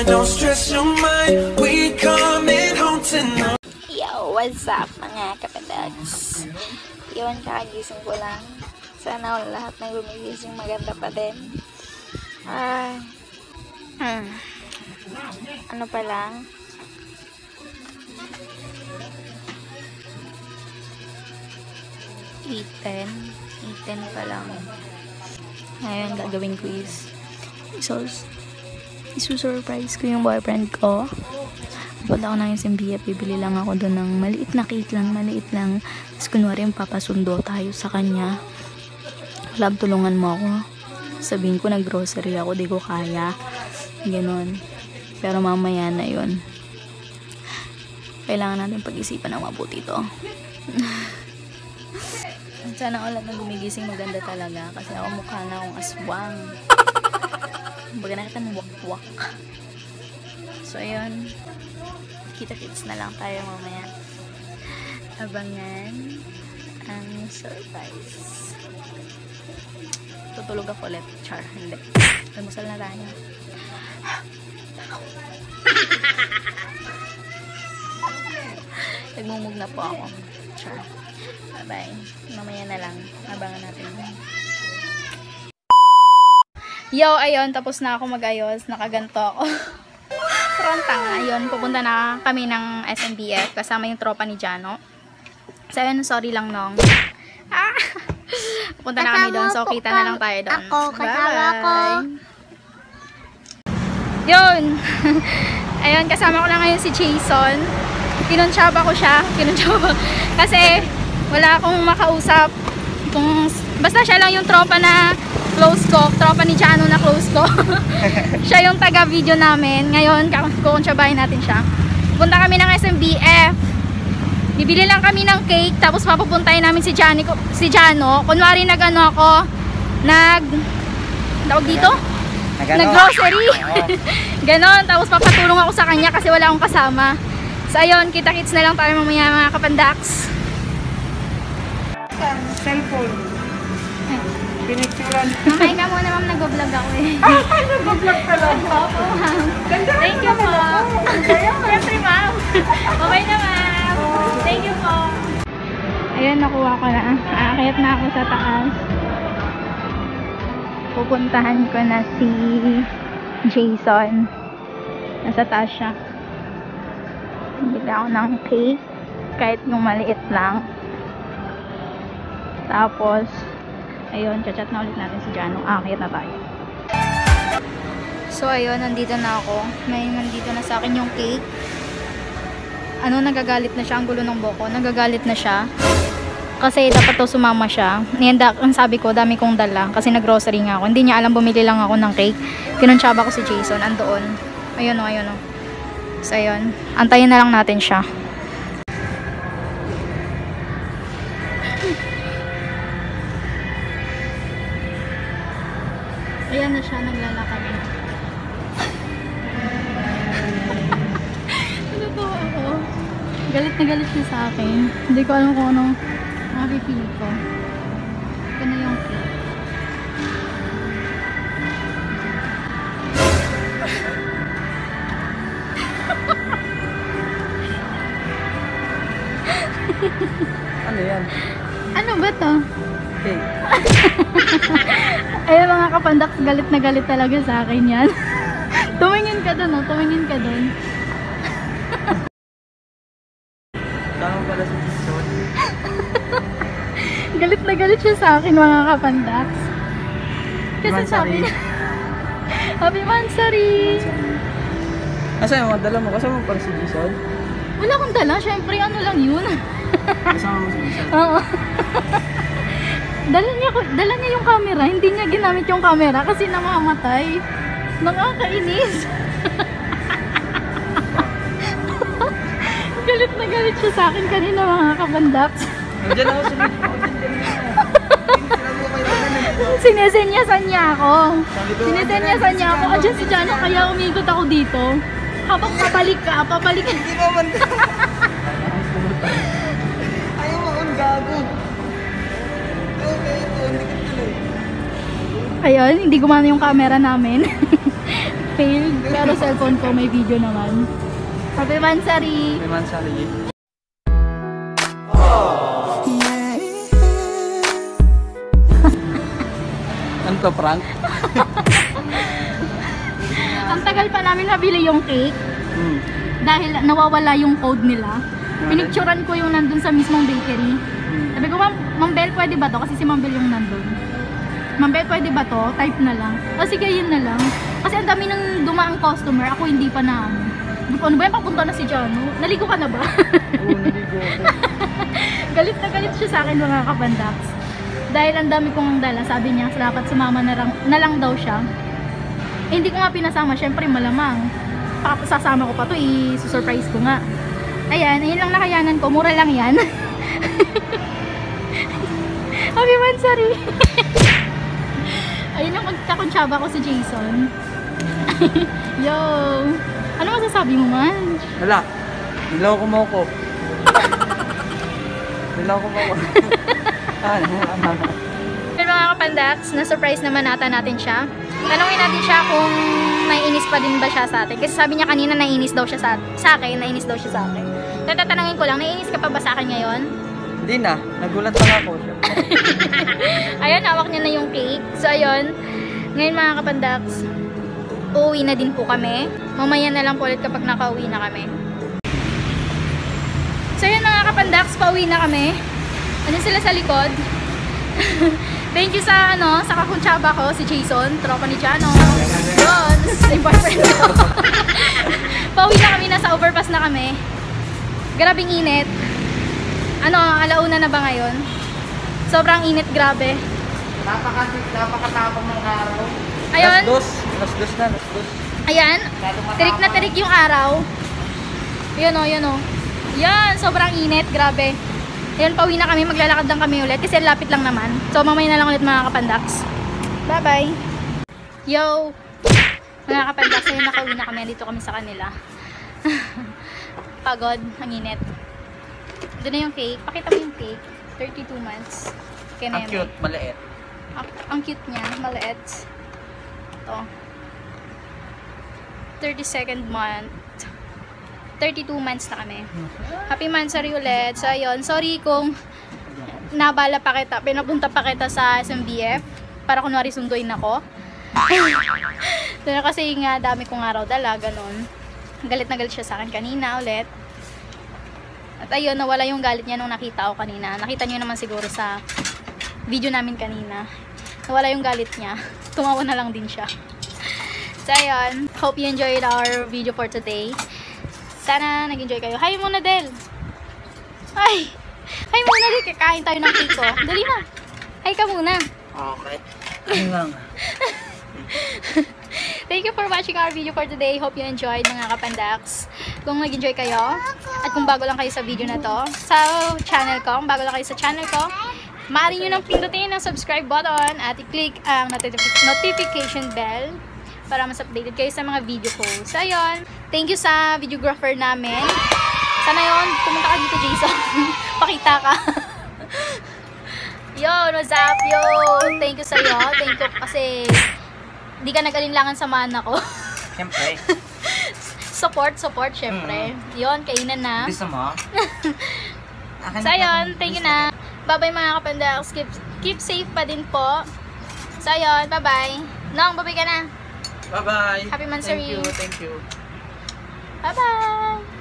mind, don't stress your mind. We coming home tonight. Yo, what's up mga kapadags? Yun, kakagising ko lang. Sana lahat ng gumigising maganda pa din. Ano pa lang? Eaten pa lang. Ngayon, gagawin ko is isu-surprise ko yung boyfriend ko. Punta ako ng SMBF, bibili lang ako doon ng maliit na cake lang, maliit lang. Tapos kunwari papasundo tayo sa kanya. Love, tulungan mo ako. Sabihin ko nag-grocery ako, di ko kaya. Ganon. Pero mamaya na yun. Kailangan natin pag-isipan ng mabuti to. Sana ulit na gumigising maganda talaga. Kasi ako mukha na akong aswang. Baga nakita ng wak-wak. So ayun. Kita-kits na lang tayo mamaya. Abangan ang surprise. Tutulog ako ulit. Char, hindi. Almusal na tayo. Nagmumug na po ako. Char. Bye-bye. Mamaya na lang. Abangan natin. Yo, ayun. Tapos na ako mag-ayos. Nakaganto ako. Pronta nga. Ayun. Pupunta na kami ng SMBF. Kasama yung tropa ni Jano. So, ayun. Sorry lang nung. Pupunta na kami doon. So, kita na lang tayo doon. Bye-bye. Yun. Ayun. Kasama ko na ngayon si Jason. Kinunsyaba ko siya. Kasi wala akong makausap. Basta siya lang yung tropa na close ko. Tropa ni Jano na close ko. Siya yung taga-video namin. Ngayon, kukunsyabahin natin siya. Punta kami ng SMBF. Bibili lang kami ng cake. Tapos papupuntahin namin si Jano. Kunwari nag-ano ako. Tawag dito? Nag-grocery. Ganon. Tapos papatulong ako sa kanya kasi wala akong kasama. So ayun, kita-kits na lang tayo mamaya mga kapandaks. Cellphone. Pinicturan. Mamay ka muna, ma'am. Nag-vlog ako eh. Nag-vlog ka lang. Opo, ma'am. Thank you po. Siyempre, ma'am. Okay na, ma'am. Thank you po. Ayun, nakuha ko na. Aakyat na ako sa taas. Pupuntahan ko na si Jason. Nasa taas siya. Bili ako ng cake. Kahit yung maliit lang. Tapos, ayun, chat na ulit natin si Jano. Aakyat na tayo. So, ayun, nandito na ako. May nandito na sa akin yung cake. Nagagalit na siya. Ang gulo ng boko. Nagagalit na siya. Kasi dapat to sumama siya. Ang sabi ko, dami kong dala. Kasi nag-grocery nga ako. Hindi niya alam, bumili lang ako ng cake. Kinunsyaba ko si Jason. Andoon. Ayun o, ayun o. So, ayun. Antayin na lang natin siya. Ayan na siya, naglalakad na. Natutuwa ako. Galit na galit siya sa akin. Hindi ko alam kung anong makipili ko. Ito na yung cake. Ano yan? Ano ba to? Okay. Ayun mga kapandaks, galit na galit talaga sa akin yan. Tumingin ka doon, tumingin ka doon. Tama pala si Jason. Galit na galit siya sa akin mga kapandaks. Kasi sabi niya, Happy Mansari! Asa yung mga dala mo? Kasama mo pala si Jason? Wala akong dala, syempre ano lang yun. Kasama mo si Jason? Oo. Dala niya yung camera, hindi niya ginamit yung camera kasi namamatay. Nakakainis. Galit na galit siya sa akin kanina mga kabandaks. Nandiyan ako sa video. Sinesenyasan niya ako. Sinesenyasan niya ako. Andiyan si Jano, kaya umikot ako dito. Habang papalik ka. Hindi naman. Ayaw mo akong gago. Okay, ito. Hindi ka tuloy. Ayun, hindi gumana yung camera namin. failed. Pero cellphone ko may video naman. Happy Mansari! May mansari. Ano to, prank? Ang tagal pa namin nabili yung cake. Hmm. Dahil nawawala yung code nila. Pinicturan ko yung nandun sa mismong bakery. Sabi ko, Ma'am Bel, pwede ba to? Kasi si Ma'am Bel yung nandun. Ma'am Bel, pwede ba to? Type na lang. O sige, yun na lang. Kasi ang dami nang dumaang customer. Ako hindi pa na ano. Ano ba yan? Papunta na si Jano. Naligo ka na ba? Oo, naligo ako. Galit na galit siya sa akin mga kapandaks. Dahil ang dami kong dala. Sabi niya, dapat sumama na lang daw siya. Eh, hindi ko nga pinasama. Syempre malamang. Sasama ko pa to. I-surprise ko nga. Ayan, ayun lang nakayanan ko. Mura lang yan. Happy Mansari! Ayun ang magkakonsyaba ko si Jason. Yo! Ano masasabi mo man? Wala. Nilaw ko mo ko. Nilaw ko mo ko. Pero mga kapandaks, na-surprise naman natin siya. Tanungin natin siya kung naiinis pa din ba siya sa atin. Kasi sabi niya kanina naiinis daw siya sa akin. Naiinis daw siya sa akin. So, tatanungin ko lang, naiinis ka pa ba sa akin ngayon? Hindi na. Nagulat pa nga ako. Ayun, hawak niya na yung cake. So, ayun. Ngayon mga kapandaks, uuwi na din po kami. Mamaya na lang po ulit kapag nakauwi na kami. So, ayun mga kapandaks, pauwi na kami. Ano sila sa likod? Thank you sa sa kakuntsaba ko, si Jason, tropa ni Jano. Yun, yung boyfriend ko. Pauwi na kami, nasa overpass na kami. Grabing init. Alauna na ba ngayon? Sobrang init, grabe. Napakatapang ng araw. Ayun. Las dos na. Ayan, tirik na tirik yung araw. Yun o. Yan, sobrang init, grabe. Ayun, pauwi na kami, maglalakad lang kami ulit kasi lapit lang naman. So, mamaya na lang ulit mga kapandaks. Bye-bye! Yo! Mga kapandaks, ayun, nakauwi na kami. Dito kami sa kanila. Pagod, ang init. Doon na yung cake. Pakita mo yung cake. 32 months. Ang cute, maliit. Ang cute niya, maliit. Ito. 32nd month. 32 months na kami. Happy Mansari ulit. So, ayun. Sorry kung nabala pa kita. Pinapunta pa kita sa SMBF. Para kunwari sunduin ako. Kasi nga, dami kong araw dala. Ganon. Galit na galit siya sa akin kanina ulit. At ayun, nawala yung galit niya nung nakita ko kanina. Nakita niyo naman siguro sa video namin kanina. Nawala yung galit niya. Tumawa na lang din siya. So, ayun. Hope you enjoyed our video for today. Sana nag-enjoy kayo. Hi muna, Del! Hi! Hi muna, Del! Kakain tayo ng cake ko. Dali na! Hi ka muna! Okay. Ano lang? Thank you for watching our video for today. Hope you enjoyed, mga kapandaks. Kung nag-enjoy kayo, at kung bago lang kayo sa video na to, sa channel ko, kung bago lang kayo sa channel ko, maaari nyo nang pindutin ang subscribe button at i-click ang notification bell para mas updated kayo sa mga video ko. So, ayun. Thank you sa videographer namin. Sana yun, pumunta ka dito, Jason. Pakita ka. Yun, what's up, yo? Thank you sa'yo. Thank you kasi di ka nag-alinlangan sa mana ko. Siyempre. Support, syempre. Yun, kainan na. Gusto mo? So, ayun. Thank you na. Bye-bye mga kapandaks. Keep safe pa din po. So, ayun. Bye-bye. Nong, bye-bye ka na. Bye-bye. Happy Mansari. Thank you. Bye-bye.